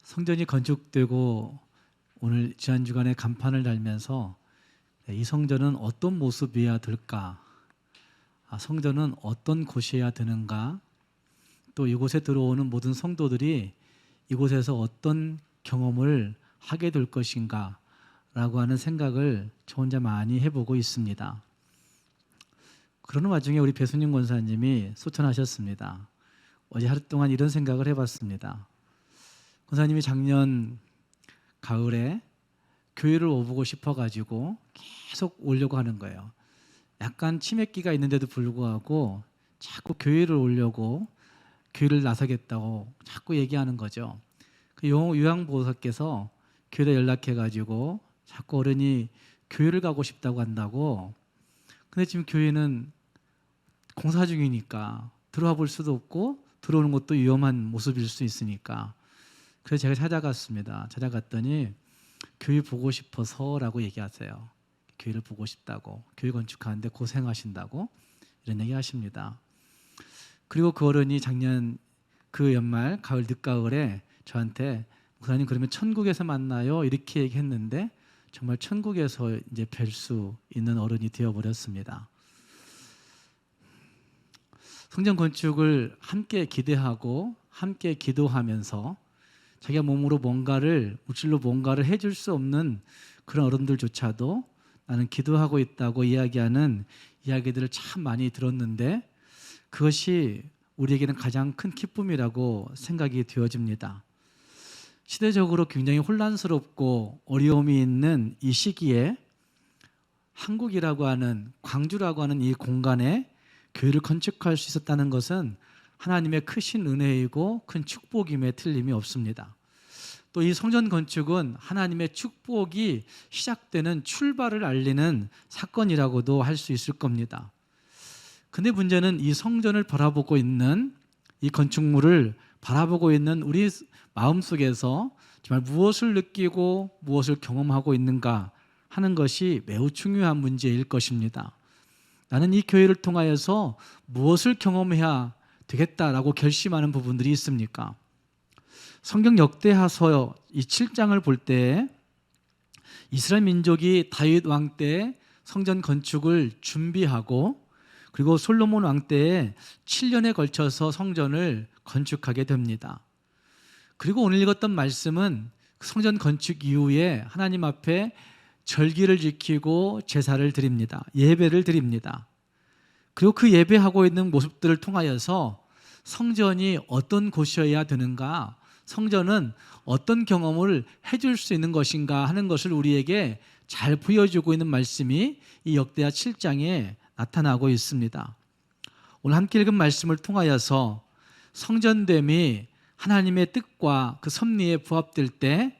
성전이 건축되고 오늘 지난 주간에 간판을 달면서 이 성전은 어떤 모습이어야 될까? 성전은 어떤 곳이어야 되는가? 또 이곳에 들어오는 모든 성도들이 이곳에서 어떤 경험을 하게 될 것인가? 라고 하는 생각을 저 혼자 많이 해보고 있습니다. 그러는 와중에 우리 배순임 권사님이 소천하셨습니다. 어제 하루 동안 이런 생각을 해봤습니다. 권사님이 작년 가을에 교회를 오보고 싶어가지고 계속 오려고 하는 거예요. 약간 치매기가 있는데도 불구하고 자꾸 교회를 오려고 교회를 나서겠다고 자꾸 얘기하는 거죠. 그 요양보호사께서 교회에 연락해가지고 자꾸 어른이 교회를 가고 싶다고 한다고. 근데 지금 교회는 공사 중이니까 들어와 볼 수도 없고 들어오는 것도 위험한 모습일 수 있으니까. 그래서 제가 찾아갔습니다. 찾아갔더니 교회 보고 싶어서라고 얘기하세요. 교회를 보고 싶다고, 교회 건축하는데 고생하신다고 이런 얘기 하십니다. 그리고 그 어른이 작년 그 연말 가을 늦가을에 저한테 목사님 그러면 천국에서 만나요 이렇게 얘기했는데 정말 천국에서 이제 뵐 수 있는 어른이 되어버렸습니다. 성전 건축을 함께 기대하고 함께 기도하면서 자기가 몸으로 뭔가를 물질로 뭔가를 해줄 수 없는 그런 어른들조차도 나는 기도하고 있다고 이야기하는 이야기들을 참 많이 들었는데 그것이 우리에게는 가장 큰 기쁨이라고 생각이 되어집니다. 시대적으로 굉장히 혼란스럽고 어려움이 있는 이 시기에 한국이라고 하는 광주라고 하는 이 공간에 교회를 건축할 수 있었다는 것은 하나님의 크신 은혜이고 큰 축복임에 틀림이 없습니다. 또 이 성전 건축은 하나님의 축복이 시작되는 출발을 알리는 사건이라고도 할 수 있을 겁니다. 근데 문제는 이 성전을 바라보고 있는 이 건축물을 바라보고 있는 우리 마음속에서 정말 무엇을 느끼고 무엇을 경험하고 있는가 하는 것이 매우 중요한 문제일 것입니다. 나는 이 교회를 통하여서 무엇을 경험해야 되겠다라고 결심하는 부분들이 있습니까? 성경 역대하서 이 7장을 볼 때 이스라엘 민족이 다윗 왕 때 성전 건축을 준비하고 그리고 솔로몬 왕 때에 7년에 걸쳐서 성전을 건축하게 됩니다. 그리고 오늘 읽었던 말씀은 성전 건축 이후에 하나님 앞에 절기를 지키고 제사를 드립니다. 예배를 드립니다. 그리고 그 예배하고 있는 모습들을 통하여서 성전이 어떤 곳이어야 되는가, 성전은 어떤 경험을 해줄 수 있는 것인가 하는 것을 우리에게 잘 보여주고 있는 말씀이 이 역대하 7장에 나타나고 있습니다. 오늘 함께 읽은 말씀을 통하여서 성전됨이 하나님의 뜻과 그 섭리에 부합될 때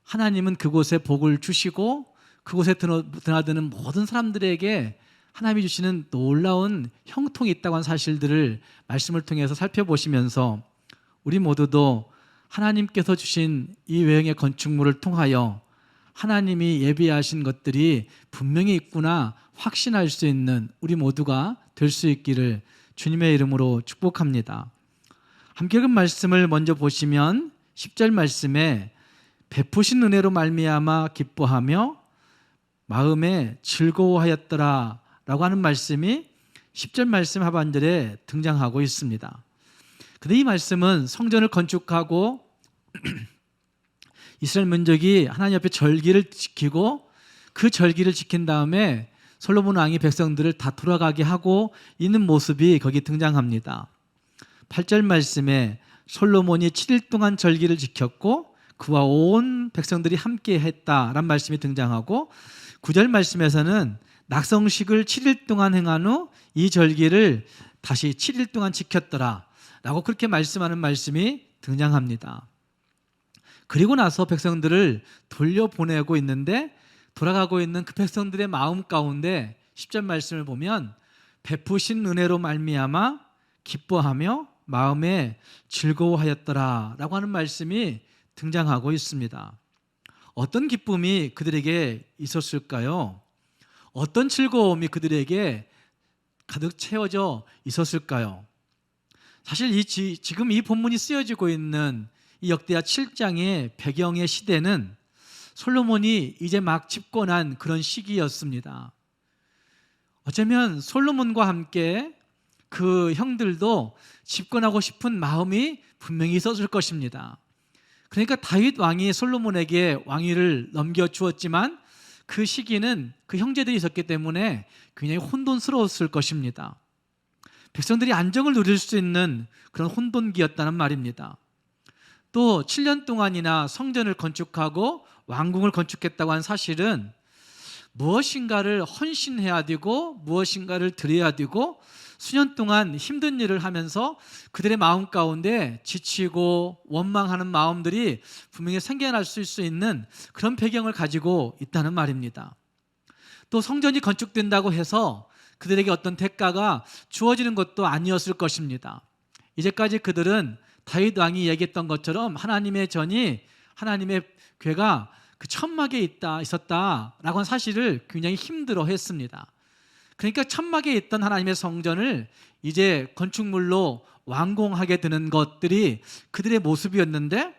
하나님은 그곳에 복을 주시고 그곳에 드나드는 모든 사람들에게 하나님이 주시는 놀라운 형통이 있다고 하는 사실들을 말씀을 통해서 살펴보시면서 우리 모두도 하나님께서 주신 이 외형의 건축물을 통하여 하나님이 예비하신 것들이 분명히 있구나 확신할 수 있는 우리 모두가 될 수 있기를 주님의 이름으로 축복합니다. 함께 읽은 말씀을 먼저 보시면 10절 말씀에 베푸신 은혜로 말미암아 기뻐하며 마음에 즐거워하였더라 라고 하는 말씀이 10절 말씀 하반절에 등장하고 있습니다. 그런데 이 말씀은 성전을 건축하고 이스라엘 민족이 하나님 앞에 절기를 지키고 그 절기를 지킨 다음에 솔로몬 왕이 백성들을 다 돌아가게 하고 있는 모습이 거기 등장합니다. 8절 말씀에 솔로몬이 7일 동안 절기를 지켰고 그와 온 백성들이 함께 했다라는 말씀이 등장하고 9절 말씀에서는 낙성식을 7일 동안 행한 후 이 절기를 다시 7일 동안 지켰더라 라고 그렇게 말씀하는 말씀이 등장합니다. 그리고 나서 백성들을 돌려보내고 있는데 돌아가고 있는 그 백성들의 마음 가운데 10절 말씀을 보면 베푸신 은혜로 말미암아 기뻐하며 마음에 즐거워하였더라 라고 하는 말씀이 등장하고 있습니다. 어떤 기쁨이 그들에게 있었을까요? 어떤 즐거움이 그들에게 가득 채워져 있었을까요? 사실 지금 이 본문이 쓰여지고 있는 이 역대하 7장의 배경의 시대는 솔로몬이 이제 막 집권한 그런 시기였습니다. 어쩌면 솔로몬과 함께 그 형들도 집권하고 싶은 마음이 분명히 있었을 것입니다. 그러니까 다윗 왕이 솔로몬에게 왕위를 넘겨주었지만 그 시기는 그 형제들이 있었기 때문에 굉장히 혼돈스러웠을 것입니다. 백성들이 안정을 누릴 수 있는 그런 혼돈기였다는 말입니다. 또 7년 동안이나 성전을 건축하고 왕궁을 건축했다고 한 사실은 무엇인가를 헌신해야 되고 무엇인가를 드려야 되고 수년 동안 힘든 일을 하면서 그들의 마음 가운데 지치고 원망하는 마음들이 분명히 생겨날 수 있는 그런 배경을 가지고 있다는 말입니다. 또 성전이 건축된다고 해서 그들에게 어떤 대가가 주어지는 것도 아니었을 것입니다. 이제까지 그들은 다윗 왕이 얘기했던 것처럼 하나님의 전이, 하나님의 궤가 그 천막에 있었다라고 한 사실을 굉장히 힘들어했습니다. 그러니까 천막에 있던 하나님의 성전을 이제 건축물로 완공하게 되는 것들이 그들의 모습이었는데,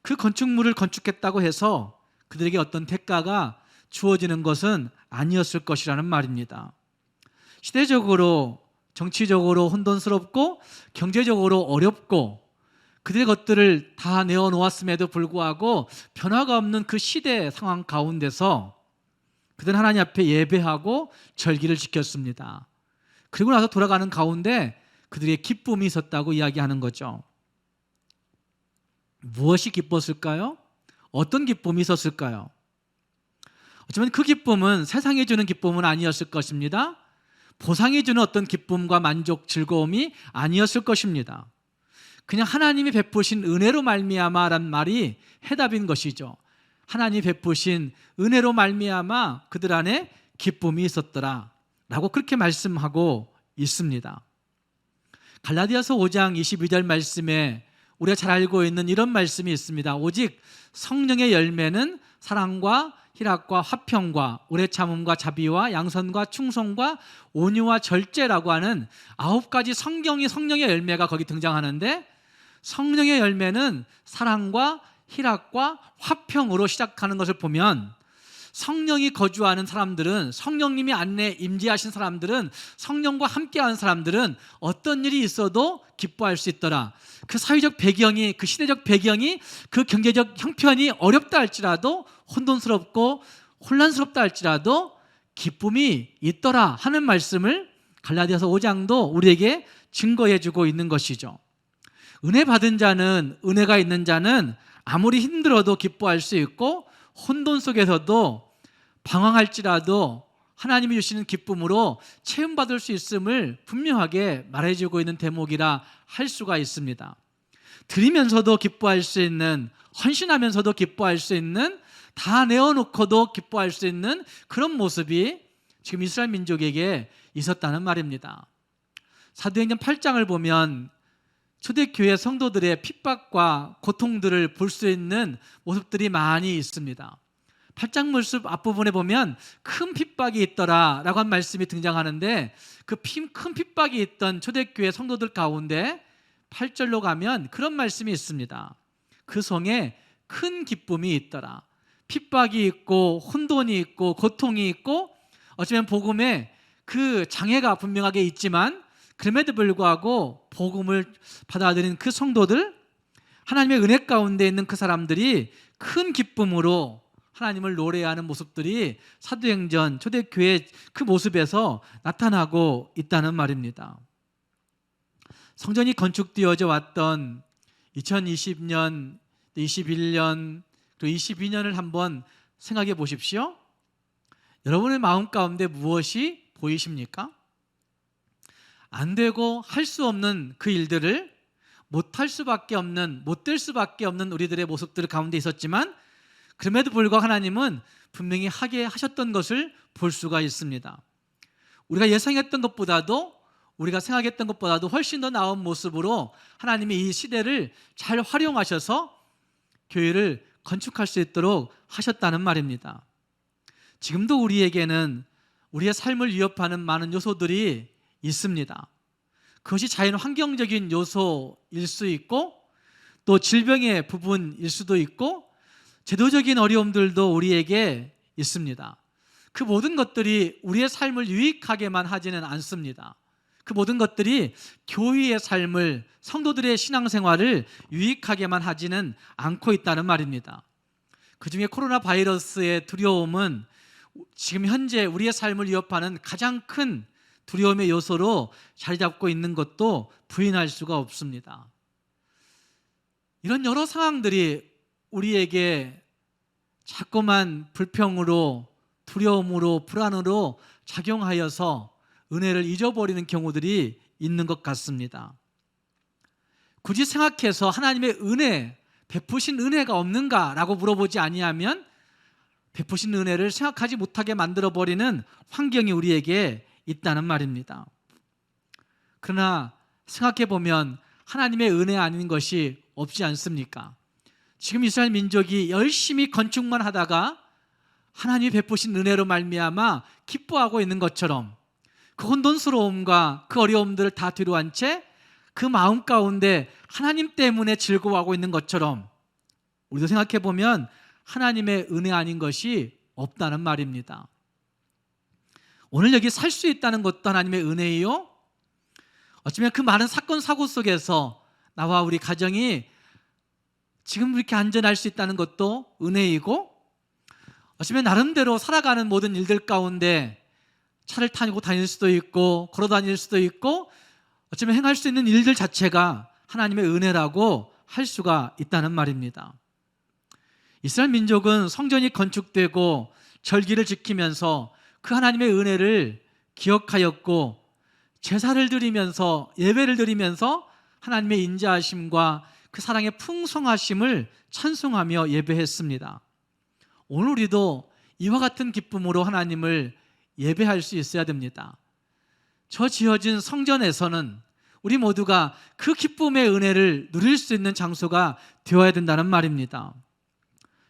그 건축물을 건축했다고 해서 그들에게 어떤 대가가 주어지는 것은 아니었을 것이라는 말입니다. 시대적으로, 정치적으로 혼돈스럽고 경제적으로 어렵고 그들의 것들을 다 내어놓았음에도 불구하고 변화가 없는 그 시대 상황 가운데서 그들은 하나님 앞에 예배하고 절기를 지켰습니다. 그리고 나서 돌아가는 가운데 그들의 기쁨이 있었다고 이야기하는 거죠. 무엇이 기뻤을까요? 어떤 기쁨이 있었을까요? 어쩌면 그 기쁨은 세상이 주는 기쁨은 아니었을 것입니다. 보상이 주는 어떤 기쁨과 만족, 즐거움이 아니었을 것입니다. 그냥 하나님이 베푸신 은혜로 말미암아란 말이 해답인 것이죠. 하나님이 베푸신 은혜로 말미암아 그들 안에 기쁨이 있었더라 라고 그렇게 말씀하고 있습니다. 갈라디아서 5장 22절 말씀에 우리가 잘 알고 있는 이런 말씀이 있습니다. 오직 성령의 열매는 사랑과 희락과 화평과 오래 참음과 자비와 양선과 충성과 온유와 절제라고 하는 9가지 성령의 열매가 거기 등장하는데, 성령의 열매는 사랑과 희락과 화평으로 시작하는 것을 보면 성령이 거주하는 사람들은, 성령님이 안에 임재하신 사람들은, 성령과 함께하는 사람들은 어떤 일이 있어도 기뻐할 수 있더라. 그 사회적 배경이, 그 시대적 배경이, 그 경제적 형편이 어렵다 할지라도, 혼돈스럽고 혼란스럽다 할지라도 기쁨이 있더라 하는 말씀을 갈라디아서 5장도 우리에게 증거해 주고 있는 것이죠. 은혜 받은 자는, 은혜가 있는 자는 아무리 힘들어도 기뻐할 수 있고 혼돈 속에서도 방황할지라도 하나님이 주시는 기쁨으로 체험받을 수 있음을 분명하게 말해주고 있는 대목이라 할 수가 있습니다. 드리면서도 기뻐할 수 있는, 헌신하면서도 기뻐할 수 있는, 다 내어놓고도 기뻐할 수 있는 그런 모습이 지금 이스라엘 민족에게 있었다는 말입니다. 사도행전 8장을 보면 초대교회 성도들의 핍박과 고통들을 볼 수 있는 모습들이 많이 있습니다. 8장 말씀 앞부분에 보면 큰 핍박이 있더라 라고 한 말씀이 등장하는데, 그 큰 핍박이 있던 초대교회 성도들 가운데 8절로 가면 그런 말씀이 있습니다. 그 성에 큰 기쁨이 있더라. 핍박이 있고 혼돈이 있고 고통이 있고 어쩌면 복음에 그 장애가 분명하게 있지만 그럼에도 불구하고 복음을 받아들인 그 성도들, 하나님의 은혜 가운데 있는 그 사람들이 큰 기쁨으로 하나님을 노래하는 모습들이 사도행전 초대교회 그 모습에서 나타나고 있다는 말입니다. 성전이 건축되어져 왔던 2020년, 21년, 그리고 22년을 한번 생각해 보십시오. 여러분의 마음 가운데 무엇이 보이십니까? 안 되고 할 수 없는 그 일들을 못할 수밖에 없는, 못될 수밖에 없는 우리들의 모습들 가운데 있었지만 그럼에도 불구하고 하나님은 분명히 하게 하셨던 것을 볼 수가 있습니다. 우리가 예상했던 것보다도, 우리가 생각했던 것보다도 훨씬 더 나은 모습으로 하나님이 이 시대를 잘 활용하셔서 교회를 건축할 수 있도록 하셨다는 말입니다. 지금도 우리에게는 우리의 삶을 위협하는 많은 요소들이 있습니다. 그것이 자연 환경적인 요소일 수 있고 또 질병의 부분일 수도 있고 제도적인 어려움들도 우리에게 있습니다. 그 모든 것들이 우리의 삶을 유익하게만 하지는 않습니다. 그 모든 것들이 교회의 삶을, 성도들의 신앙생활을 유익하게만 하지는 않고 있다는 말입니다. 그중에 코로나 바이러스의 두려움은 지금 현재 우리의 삶을 위협하는 가장 큰 두려움의 요소로 자리 잡고 있는 것도 부인할 수가 없습니다. 이런 여러 상황들이 우리에게 자꾸만 불평으로, 두려움으로, 불안으로 작용하여서 은혜를 잊어버리는 경우들이 있는 것 같습니다. 굳이 생각해서 하나님의 은혜, 베푸신 은혜가 없는가라고 물어보지 아니하면 베푸신 은혜를 생각하지 못하게 만들어버리는 환경이 우리에게 있다는 말입니다. 그러나 생각해보면 하나님의 은혜 아닌 것이 없지 않습니까? 지금 이스라엘 민족이 열심히 건축만 하다가 하나님이 베푸신 은혜로 말미암아 기뻐하고 있는 것처럼 그 혼돈스러움과 그 어려움들을 다 뒤로한 채 그 마음 가운데 하나님 때문에 즐거워하고 있는 것처럼 우리도 생각해보면 하나님의 은혜 아닌 것이 없다는 말입니다. 오늘 여기 살 수 있다는 것도 하나님의 은혜이요, 어쩌면 그 많은 사건 사고 속에서 나와 우리 가정이 지금 이렇게 안전할 수 있다는 것도 은혜이고, 어쩌면 나름대로 살아가는 모든 일들 가운데 차를 타고 다닐 수도 있고 걸어 다닐 수도 있고 어쩌면 행할 수 있는 일들 자체가 하나님의 은혜라고 할 수가 있다는 말입니다. 이스라엘 민족은 성전이 건축되고 절기를 지키면서 그 하나님의 은혜를 기억하였고 제사를 드리면서, 예배를 드리면서 하나님의 인자하심과 그 사랑의 풍성하심을 찬송하며 예배했습니다. 오늘 우리도 이와 같은 기쁨으로 하나님을 예배할 수 있어야 됩니다. 저 지어진 성전에서는 우리 모두가 그 기쁨의 은혜를 누릴 수 있는 장소가 되어야 된다는 말입니다.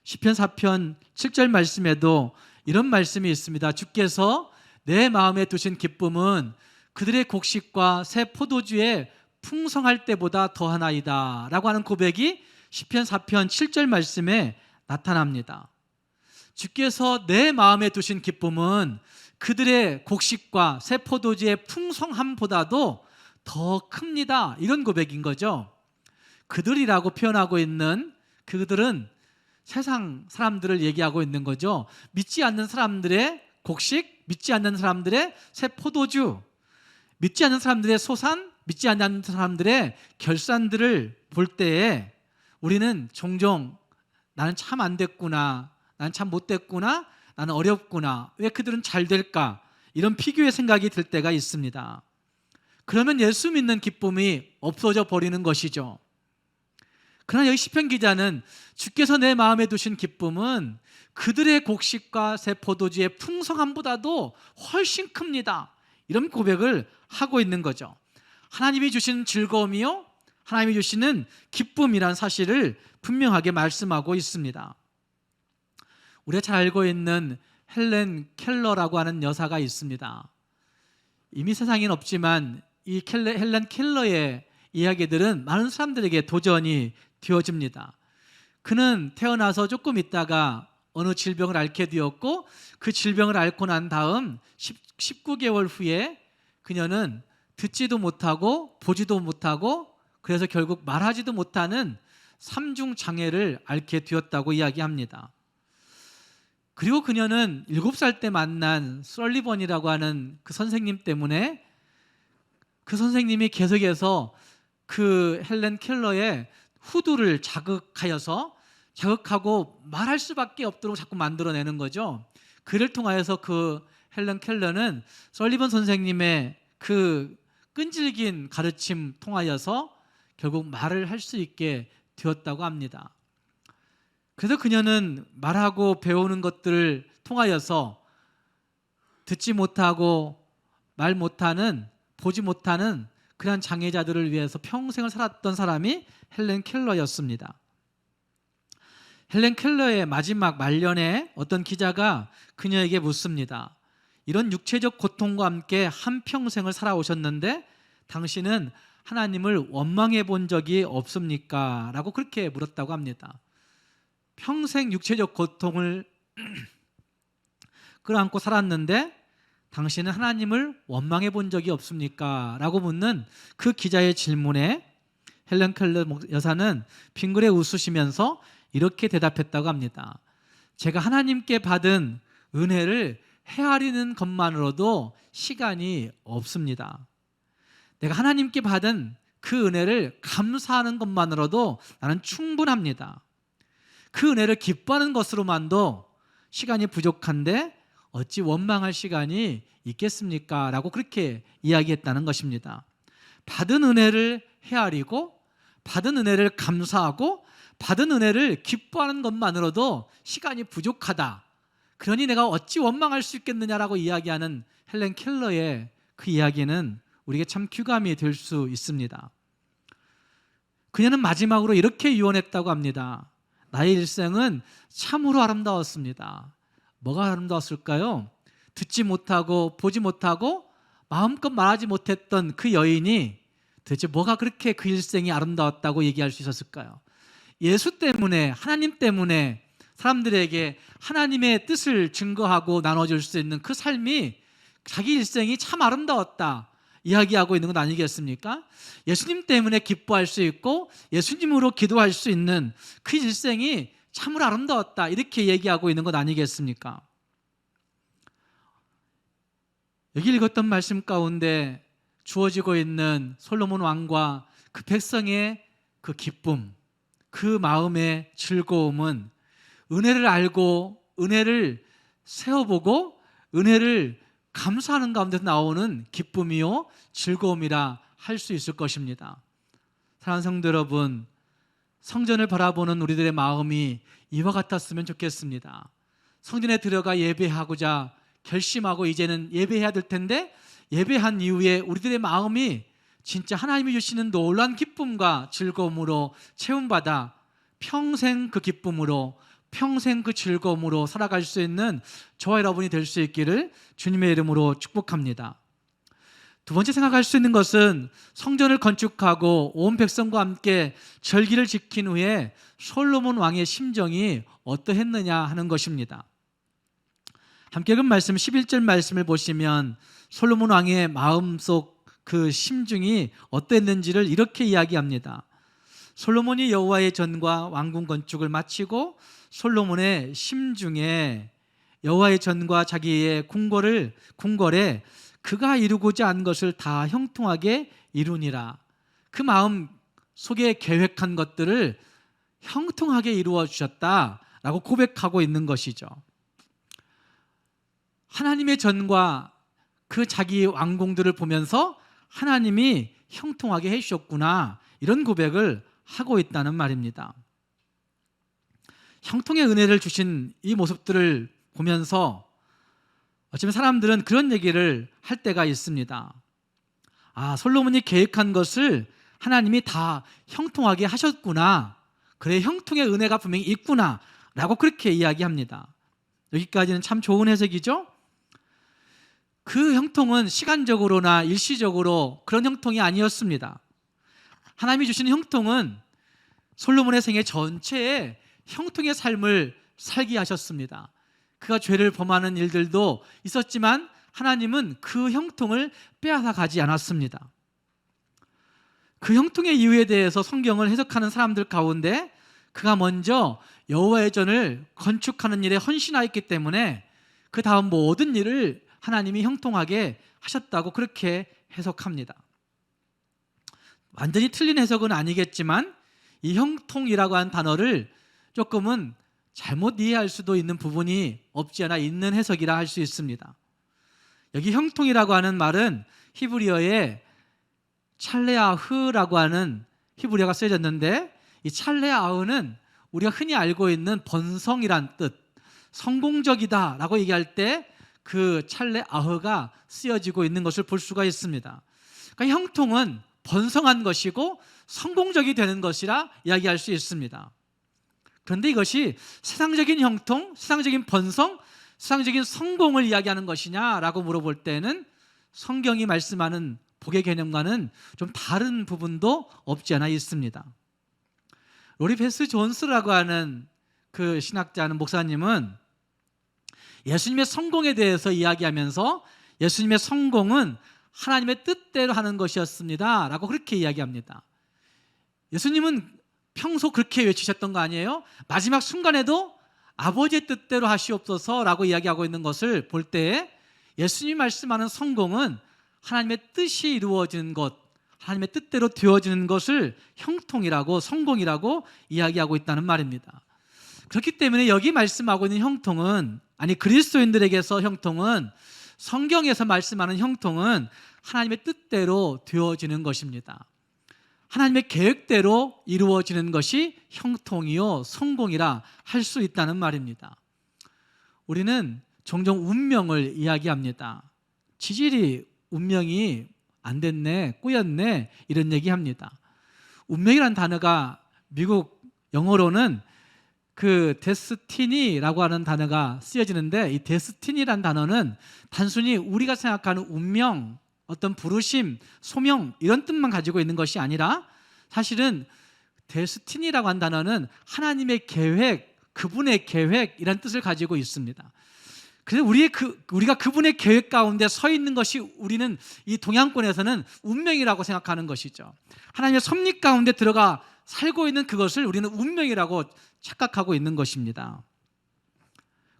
시편 4편 7절 말씀에도 이런 말씀이 있습니다. 주께서 내 마음에 두신 기쁨은 그들의 곡식과 새 포도주에 풍성할 때보다 더하나이다 라고 하는 고백이 시편 4편 7절 말씀에 나타납니다. 주께서 내 마음에 두신 기쁨은 그들의 곡식과 새 포도주의 풍성함보다도 더 큽니다, 이런 고백인 거죠. 그들이라고 표현하고 있는 그들은 세상 사람들을 얘기하고 있는 거죠. 믿지 않는 사람들의 곡식, 믿지 않는 사람들의 새 포도주, 믿지 않는 사람들의 소산, 믿지 않는 사람들의 결산들을 볼 때에 우리는 종종 나는 참 안 됐구나, 나는 참 못 됐구나, 나는 어렵구나, 왜 그들은 잘 될까, 이런 피규어의 생각이 들 때가 있습니다. 그러면 예수 믿는 기쁨이 없어져 버리는 것이죠. 그러나 여기 시편 기자는 주께서 내 마음에 두신 기쁨은 그들의 곡식과 새 포도주의 풍성함보다도 훨씬 큽니다, 이런 고백을 하고 있는 거죠. 하나님이 주신 즐거움이요, 하나님이 주시는 기쁨이란 사실을 분명하게 말씀하고 있습니다. 우리가 잘 알고 있는 헬렌 켈러라고 하는 여사가 있습니다. 이미 세상에는 없지만 이 헬렌 켈러의 이야기들은 많은 사람들에게 도전이 되어집니다. 그는 태어나서 조금 있다가 어느 질병을 앓게 되었고 그 질병을 앓고 난 다음 19개월 후에 그녀는 듣지도 못하고 보지도 못하고 그래서 결국 말하지도 못하는 3중 장애를 앓게 되었다고 이야기합니다. 그리고 그녀는 7살 때 만난 설리번이라고 하는 그 선생님 때문에 그 선생님이 계속해서 그 헬렌 켈러의 후두를 자극하고 말할 수밖에 없도록 자꾸 만들어내는 거죠. 그를 통하여서 그 헬렌 켈러는 설리번 선생님의 그 끈질긴 가르침 통하여서 결국 말을 할 수 있게 되었다고 합니다. 그래서 그녀는 말하고 배우는 것들을 통하여서 듣지 못하고 말 못하는, 보지 못하는 그런 장애자들을 위해서 평생을 살았던 사람이 헬렌 켈러였습니다. 헬렌 켈러의 마지막 말년에 어떤 기자가 그녀에게 묻습니다. 이런 육체적 고통과 함께 한평생을 살아오셨는데 당신은 하나님을 원망해 본 적이 없습니까? 라고 그렇게 물었다고 합니다. 평생 육체적 고통을 끌어안고 살았는데 당신은 하나님을 원망해 본 적이 없습니까? 라고 묻는 그 기자의 질문에 헬렌 켈러 여사는 빙그레 웃으시면서 이렇게 대답했다고 합니다. 제가 하나님께 받은 은혜를 헤아리는 것만으로도 시간이 없습니다. 내가 하나님께 받은 그 은혜를 감사하는 것만으로도 나는 충분합니다. 그 은혜를 기뻐하는 것으로만도 시간이 부족한데 어찌 원망할 시간이 있겠습니까? 라고 그렇게 이야기했다는 것입니다. 받은 은혜를 헤아리고 받은 은혜를 감사하고 받은 은혜를 기뻐하는 것만으로도 시간이 부족하다. 그러니 내가 어찌 원망할 수 있겠느냐라고 이야기하는 헬렌 켈러의 그 이야기는 우리에게 참 귀감이 될 수 있습니다. 그녀는 마지막으로 이렇게 유언했다고 합니다. 나의 일생은 참으로 아름다웠습니다. 뭐가 아름다웠을까요? 듣지 못하고 보지 못하고 마음껏 말하지 못했던 그 여인이 도대체 뭐가 그렇게 그 일생이 아름다웠다고 얘기할 수 있었을까요? 예수 때문에, 하나님 때문에 사람들에게 하나님의 뜻을 증거하고 나눠줄 수 있는 그 삶이 자기 일생이 참 아름다웠다 이야기하고 있는 건 아니겠습니까? 예수님 때문에 기뻐할 수 있고 예수님으로 기도할 수 있는 그 일생이 참으로 아름다웠다 이렇게 얘기하고 있는 것 아니겠습니까? 여기 읽었던 말씀 가운데 주어지고 있는 솔로몬 왕과 그 백성의 그 기쁨, 그 마음의 즐거움은 은혜를 알고 은혜를 세워보고 은혜를 감사하는 가운데서 나오는 기쁨이요 즐거움이라 할 수 있을 것입니다. 사랑하는 성도 여러분, 성전을 바라보는 우리들의 마음이 이와 같았으면 좋겠습니다. 성전에 들어가 예배하고자 결심하고 이제는 예배해야 될 텐데 예배한 이후에 우리들의 마음이 진짜 하나님이 주시는 놀라운 기쁨과 즐거움으로 채움받아 평생 그 기쁨으로 평생 그 즐거움으로 살아갈 수 있는 저와 여러분이 될 수 있기를 주님의 이름으로 축복합니다. 두 번째 생각할 수 있는 것은 성전을 건축하고 온 백성과 함께 절기를 지킨 후에 솔로몬 왕의 심정이 어떠했느냐 하는 것입니다. 함께 읽은 말씀 11절 말씀을 보시면 솔로몬 왕의 마음속 그 심중이 어땠는지를 이렇게 이야기합니다. 솔로몬이 여호와의 전과 왕궁 건축을 마치고 솔로몬의 심중에 여호와의 전과 자기의 궁궐에 그가 이루고자 한 것을 다 형통하게 이루니라. 그 마음 속에 계획한 것들을 형통하게 이루어 주셨다라고 고백하고 있는 것이죠. 하나님의 전과 그 자기 왕궁들을 보면서 하나님이 형통하게 해주셨구나 이런 고백을 하고 있다는 말입니다. 형통의 은혜를 주신 이 모습들을 보면서 어쩌면 사람들은 그런 얘기를 할 때가 있습니다. 아, 솔로몬이 계획한 것을 하나님이 다 형통하게 하셨구나. 그래, 형통의 은혜가 분명히 있구나 라고 그렇게 이야기합니다. 여기까지는 참 좋은 해석이죠? 그 형통은 시간적으로나 일시적으로 그런 형통이 아니었습니다. 하나님이 주시는 형통은 솔로몬의 생애 전체에 형통의 삶을 살게 하셨습니다. 그가 죄를 범하는 일들도 있었지만 하나님은 그 형통을 빼앗아 가지 않았습니다. 그 형통의 이유에 대해서 성경을 해석하는 사람들 가운데 그가 먼저 여호와의 전을 건축하는 일에 헌신하였기 때문에 그 다음 모든 일을 하나님이 형통하게 하셨다고 그렇게 해석합니다. 완전히 틀린 해석은 아니겠지만 이 형통이라고 하는 단어를 조금은 잘못 이해할 수도 있는 부분이 없지 않아 있는 해석이라 할 수 있습니다. 여기 형통이라고 하는 말은 히브리어에 찰레아흐라고 하는 히브리어가 쓰여졌는데 이 찰레아흐는 우리가 흔히 알고 있는 번성이란 뜻, 성공적이다 라고 얘기할 때 그 찰레아흐가 쓰여지고 있는 것을 볼 수가 있습니다. 그러니까 형통은 번성한 것이고 성공적이 되는 것이라 이야기할 수 있습니다. 그런데 이것이 세상적인 형통, 세상적인 번성, 세상적인 성공을 이야기하는 것이냐라고 물어볼 때는 성경이 말씀하는 복의 개념과는 좀 다른 부분도 없지 않아 있습니다. 로리 베스 존스라고 하는 그 신학자는 목사님은 예수님의 성공에 대해서 이야기하면서 예수님의 성공은 하나님의 뜻대로 하는 것이었습니다 라고 그렇게 이야기합니다. 예수님은 평소 그렇게 외치셨던 거 아니에요? 마지막 순간에도 아버지의 뜻대로 하시옵소서 라고 이야기하고 있는 것을 볼 때 예수님이 말씀하는 성공은 하나님의 뜻이 이루어지는 것, 하나님의 뜻대로 되어지는 것을 형통이라고, 성공이라고 이야기하고 있다는 말입니다. 그렇기 때문에 여기 말씀하고 있는 형통은, 아니 그리스도인들에게서 형통은, 성경에서 말씀하는 형통은 하나님의 뜻대로 되어지는 것입니다. 하나님의 계획대로 이루어지는 것이 형통이요 성공이라 할 수 있다는 말입니다. 우리는 종종 운명을 이야기합니다. 지질이 운명이 안 됐네, 꾸였네, 이런 얘기합니다. 운명이라는 단어가 미국 영어로는 그 데스티니라고 하는 단어가 쓰여지는데, 이 데스티니라는 단어는 단순히 우리가 생각하는 운명, 어떤 부르심, 소명 이런 뜻만 가지고 있는 것이 아니라 사실은 데스티니라고 하는 단어는 하나님의 계획, 그분의 계획이라는 뜻을 가지고 있습니다. 그래서 우리가 그분의 계획 가운데 서 있는 것이 우리는 이 동양권에서는 운명이라고 생각하는 것이죠. 하나님의 섭리 가운데 들어가 살고 있는 그것을 우리는 운명이라고 착각하고 있는 것입니다.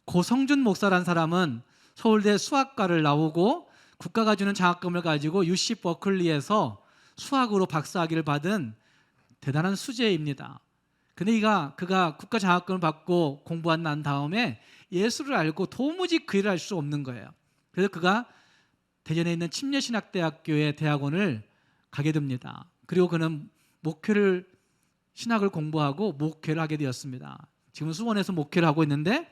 고성준 목사라는 사람은 서울대 수학과를 나오고 국가가 주는 장학금을 가지고 UC 버클리에서 수학으로 박사학위를 받은 대단한 수재입니다. 근데 그가 국가 장학금을 받고 공부한 난 다음에 예수를 알고 도무지 그 일을 할 수 없는 거예요. 그래서 그가 대전에 있는 침례신학대학교의 대학원을 가게 됩니다. 그리고 그는 신학을 공부하고 목회를 하게 되었습니다. 지금 수원에서 목회를 하고 있는데,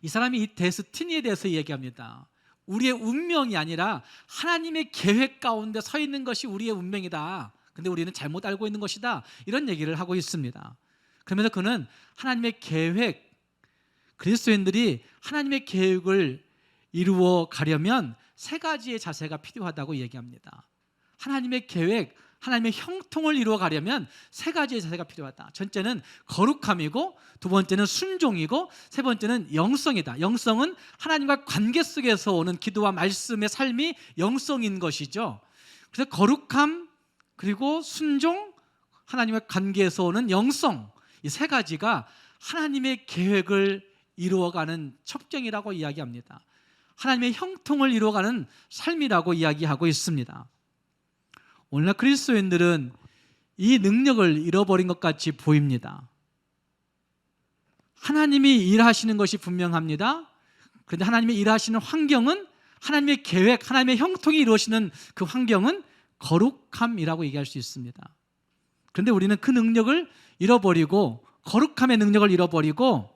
이 사람이 이 데스티니에 대해서 얘기합니다. 우리의 운명이 아니라 하나님의 계획 가운데 서 있는 것이 우리의 운명이다. 근데 우리는 잘못 알고 있는 것이다. 이런 얘기를 하고 있습니다. 그러면서 그는 하나님의 계획, 그리스도인들이 하나님의 계획을 이루어 가려면 세 가지의 자세가 필요하다고 얘기합니다. 하나님의 계획, 하나님의 형통을 이루어 가려면 세 가지의 자세가 필요하다. 첫째는 거룩함이고, 두 번째는 순종이고, 세 번째는 영성이다. 영성은 하나님과 관계 속에서 오는 기도와 말씀의 삶이 영성인 것이죠. 그래서 거룩함, 그리고 순종, 하나님과 관계에서 오는 영성, 이 세 가지가 하나님의 계획을 이루어가는 첩경이라고 이야기합니다. 하나님의 형통을 이루어가는 삶이라고 이야기하고 있습니다. 오늘날 그리스도인들은 이 능력을 잃어버린 것 같이 보입니다. 하나님이 일하시는 것이 분명합니다. 그런데 하나님이 일하시는 환경은, 하나님의 계획, 하나님의 형통이 이루어지는 그 환경은 거룩함이라고 얘기할 수 있습니다. 그런데 우리는 그 능력을 잃어버리고, 거룩함의 능력을 잃어버리고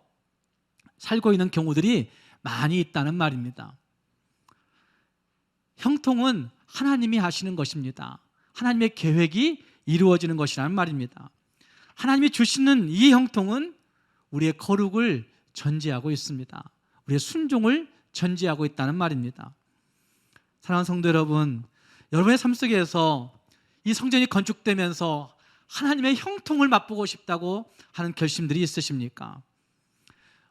살고 있는 경우들이 많이 있다는 말입니다. 형통은 하나님이 하시는 것입니다. 하나님의 계획이 이루어지는 것이라는 말입니다. 하나님이 주시는 이 형통은 우리의 거룩을 전제하고 있습니다. 우리의 순종을 전제하고 있다는 말입니다. 사랑하는 성도 여러분, 여러분의 삶 속에서 이 성전이 건축되면서 하나님의 형통을 맛보고 싶다고 하는 결심들이 있으십니까?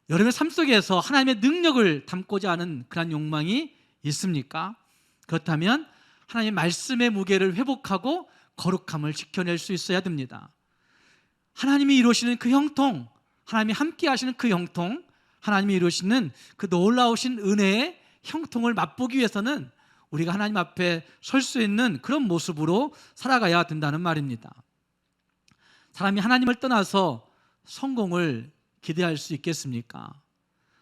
여러분의 삶 속에서 하나님의 능력을 담고자 하는 그런 욕망이 있습니까? 그렇다면 하나님의 말씀의 무게를 회복하고 거룩함을 지켜낼 수 있어야 됩니다. 하나님이 이루시는 그 형통, 하나님이 함께 하시는 그 형통, 하나님이 이루시는 그 놀라우신 은혜의 형통을 맛보기 위해서는 우리가 하나님 앞에 설 수 있는 그런 모습으로 살아가야 된다는 말입니다. 사람이 하나님을 떠나서 성공을 기대할 수 있겠습니까?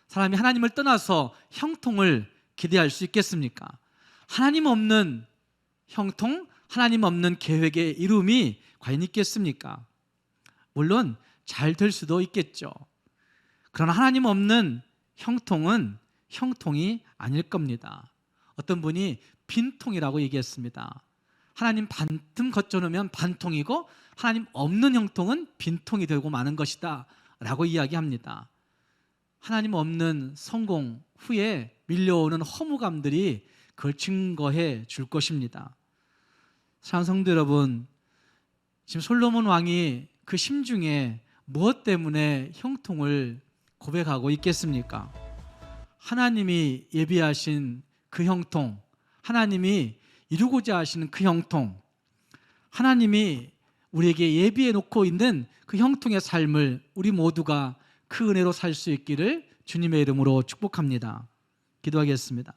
사람이 하나님을 떠나서 형통을 기대할 수 있겠습니까? 하나님 없는 형통, 하나님 없는 계획의 이룸이 과연 있겠습니까? 물론 잘 될 수도 있겠죠. 그러나 하나님 없는 형통은 형통이 아닐 겁니다. 어떤 분이 빈통이라고 얘기했습니다. 하나님 반틈 거쳐놓으면 반통이고, 하나님 없는 형통은 빈통이 되고 마는 것이다 라고 이야기합니다. 하나님 없는 성공 후에 밀려오는 허무감들이 그걸 증거해 줄 것입니다. 사랑하는 성도 여러분, 지금 솔로몬 왕이 그 심중에 무엇 때문에 형통을 고백하고 있겠습니까? 하나님이 예비하신 그 형통, 하나님이 이루고자 하시는 그 형통, 하나님이 우리에게 예비해 놓고 있는 그 형통의 삶을 우리 모두가 그 은혜로 살 수 있기를 주님의 이름으로 축복합니다. 기도하겠습니다.